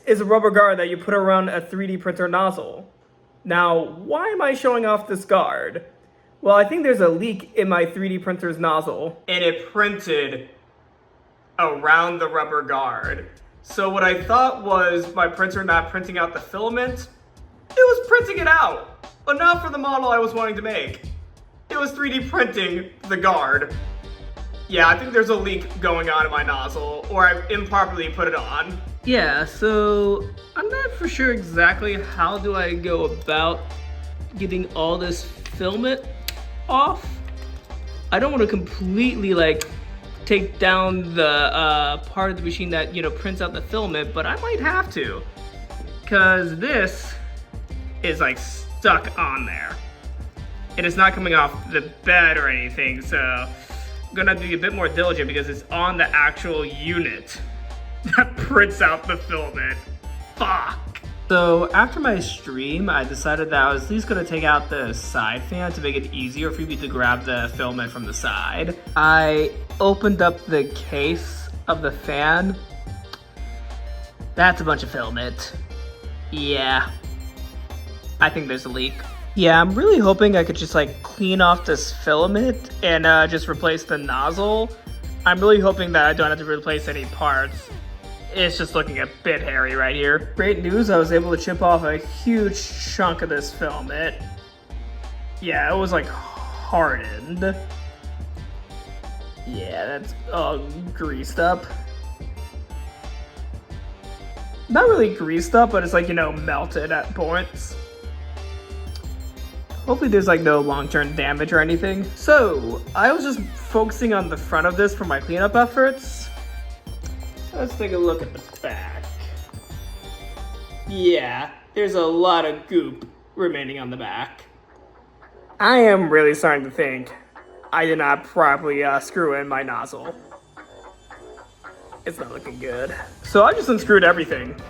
is a rubber guard that you put around a 3D printer nozzle. Now, why am I showing off this guard? Well, I think there's a leak in my 3D printer's nozzle, and it printed around the rubber guard. So what I thought was my printer not printing out the filament, it was printing it out, but not for the model I was wanting to make. It was 3D printing the guard. Yeah, I think there's a leak going on in my nozzle, or I improperly put it on. Yeah, so I'm not for sure exactly how do I go about getting all this filament off. I don't want to completely like take down the part of the machine that, you know, prints out the filament, but I might have to, because this is like stuck on there and it's not coming off the bed or anything, so I'm gonna have to be a bit more diligent because it's on the actual unit that prints out the filament. Fuck. So after my stream, I decided that I was at least gonna take out the side fan to make it easier for me to grab the filament from the side. I opened up the case of the fan. That's a bunch of filament. Yeah, I think there's a leak. Yeah, I'm really hoping I could just like clean off this filament and just replace the nozzle. I'm really hoping that I don't have to replace any parts. It's just looking a bit hairy right here. Great news, I was able to chip off a huge chunk of this filament. Yeah, it was like hardened. Yeah, that's all greased up. Not really greased up, but it's like, you know, melted at points. Hopefully there's like no long-term damage or anything. So, I was just focusing on the front of this for my cleanup efforts. Let's take a look at the back. Yeah, there's a lot of goop remaining on the back. I am really starting to think I did not properly screw in my nozzle. It's not looking good. So I just unscrewed everything.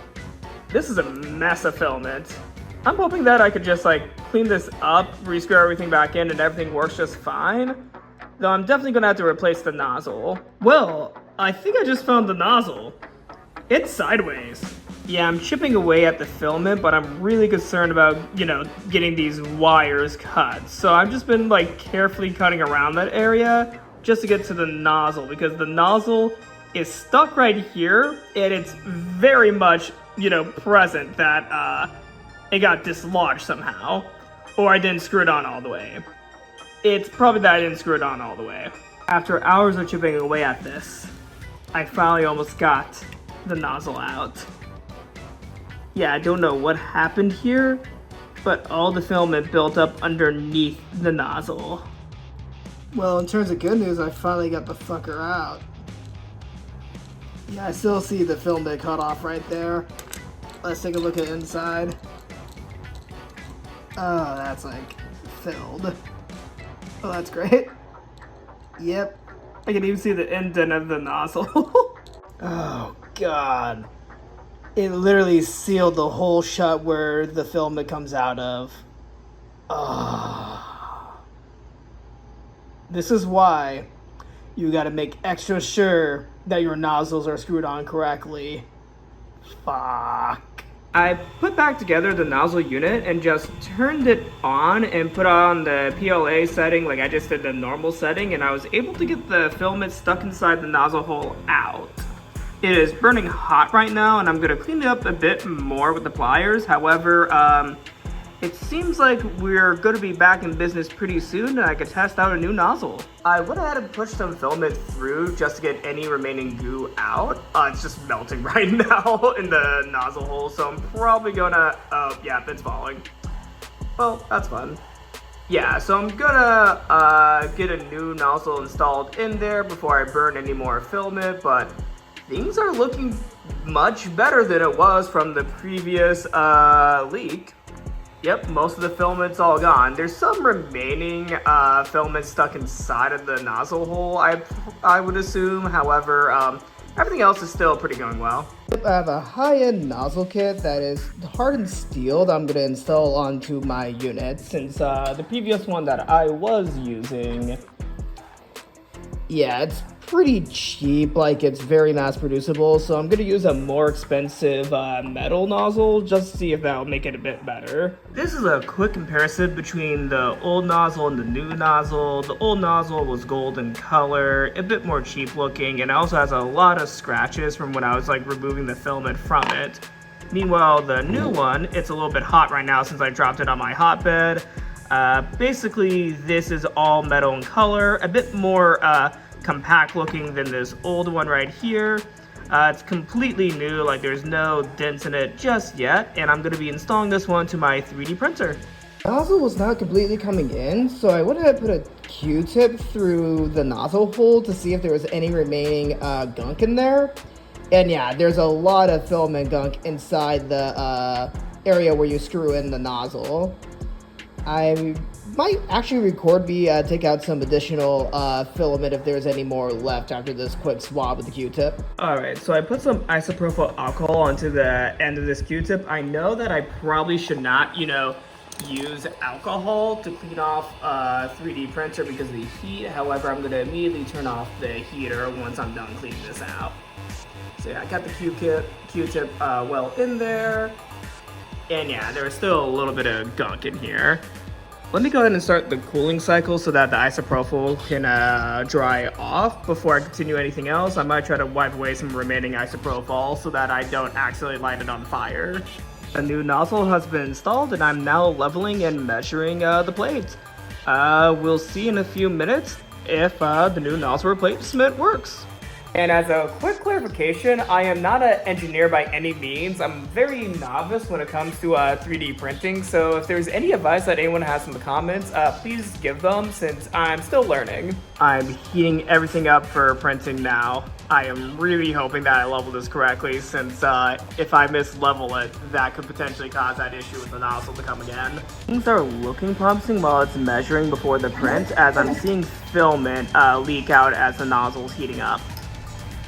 This is a mess of filament. I'm hoping that I could just like clean this up, re-screw everything back in, and everything works just fine. Though I'm definitely gonna have to replace the nozzle. Well, I think I just found the nozzle. It's sideways. Yeah, I'm chipping away at the filament, but I'm really concerned about, you know, getting these wires cut. So I've just been like carefully cutting around that area just to get to the nozzle, because the nozzle is stuck right here and it's very much, you know, present that it got dislodged somehow, or I didn't screw it on all the way. It's probably that I didn't screw it on all the way. After hours of chipping away at this, I finally almost got the nozzle out. Yeah, I don't know what happened here, but all the filament built up underneath the nozzle. Well, in terms of good news, I finally got the fucker out. Yeah, I still see the filament cut off right there. Let's take a look at inside. Oh, that's like filled. Oh, that's great. Yep. I can even see the indent of the nozzle. Oh, God. It literally sealed the hole shut where the filament comes out of. Oh. This is why you gotta make extra sure that your nozzles are screwed on correctly. Fuck. I put back together the nozzle unit and just turned it on and put on the PLA setting like I just did the normal setting, and I was able to get the filament stuck inside the nozzle hole out. It is burning hot right now and I'm going to clean it up a bit more with the pliers. However, it seems like we're going to be back in business pretty soon and I could test out a new nozzle. I went ahead and pushed some filament through just to get any remaining goo out. It's just melting right now in the nozzle hole, so I'm probably gonna, yeah, it's falling. Well, that's fun. Yeah, so I'm gonna get a new nozzle installed in there before I burn any more filament, but things are looking much better than it was from the previous leak. Yep, most of the filament's all gone. There's some remaining filament stuck inside of the nozzle hole, I would assume. However, everything else is still pretty going well. I have a high-end nozzle kit that is hardened steel that I'm going to install onto my unit, since the previous one that I was using, yeah, it's pretty cheap, like it's very mass producible, so I'm gonna use a more expensive metal nozzle just to see if that'll make it a bit better. This is a quick comparison between the old nozzle and the new nozzle. The old nozzle was gold in color, a bit more cheap looking, and it also has a lot of scratches from when I was like removing the filament from it. Meanwhile, the new one, it's a little bit hot right now since I dropped it on my hotbed. Basically, this is all metal in color, a bit more compact looking than this old one right here. It's completely new, like there's no dents in it just yet, and I'm going to be installing this one to my 3D printer. The nozzle was not completely coming in, so I went ahead and put a Q-tip through the nozzle hole to see if there was any remaining gunk in there. And yeah, there's a lot of filament gunk inside the area where you screw in the nozzle. I might actually record me take out some additional filament if there's any more left after this quick swab with the Q-tip. Alright, so I put some isopropyl alcohol onto the end of this Q-tip. I know that I probably should not, use alcohol to clean off a 3D printer because of the heat. However, I'm going to immediately turn off the heater once I'm done cleaning this out. So yeah, I got the Q-tip well in there. And yeah, there's still a little bit of gunk in here. Let me go ahead and start the cooling cycle so that the isopropyl can dry off before I continue anything else. I might try to wipe away some remaining isopropyl so that I don't accidentally light it on fire. A new nozzle has been installed and I'm now leveling and measuring the plates. We'll see in a few minutes if the new nozzle replacement works. And as a quick clarification, I am not an engineer by any means. I'm very novice when it comes to 3D printing, so if there's any advice that anyone has in the comments, please give them since I'm still learning. I'm heating everything up for printing now. I am really hoping that I leveled this correctly since if I mislevel it, that could potentially cause that issue with the nozzle to come again. Things are looking promising while it's measuring before the print as I'm seeing filament leak out as the nozzle's heating up.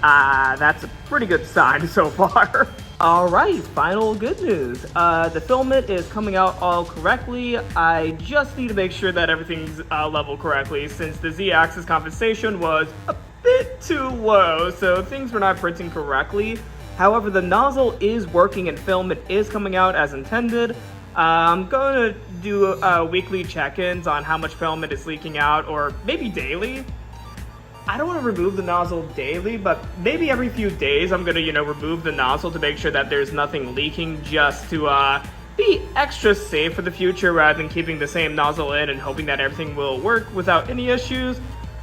That's a pretty good sign so far. Alright, final good news. The filament is coming out all correctly. I just need to make sure that everything's level correctly since the Z-axis compensation was a bit too low, so things were not printing correctly. However, the nozzle is working and filament is coming out as intended. I'm going to do weekly check-ins on how much filament is leaking out, or maybe daily. I don't want to remove the nozzle daily, but maybe every few days I'm going to, remove the nozzle to make sure that there's nothing leaking just to be extra safe for the future rather than keeping the same nozzle in and hoping that everything will work without any issues.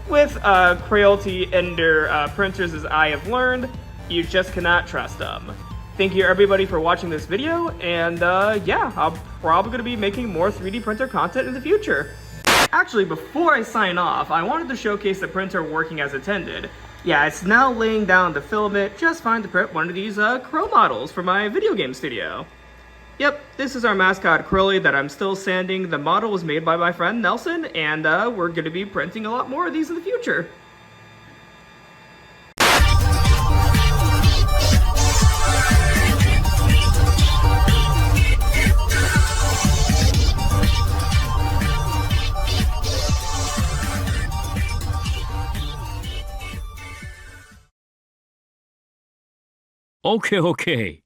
With Creality Ender printers, as I have learned, you just cannot trust them. Thank you everybody for watching this video, and yeah, I'm probably going to be making more 3D printer content in the future. Actually, before I sign off, I wanted to showcase the printer working as intended. Yeah, it's now laying down the filament just fine to print one of these Crow models for my video game studio. Yep, this is our mascot Curly that I'm still sanding. The model was made by my friend Nelson, and we're going to be printing a lot more of these in the future. Okay.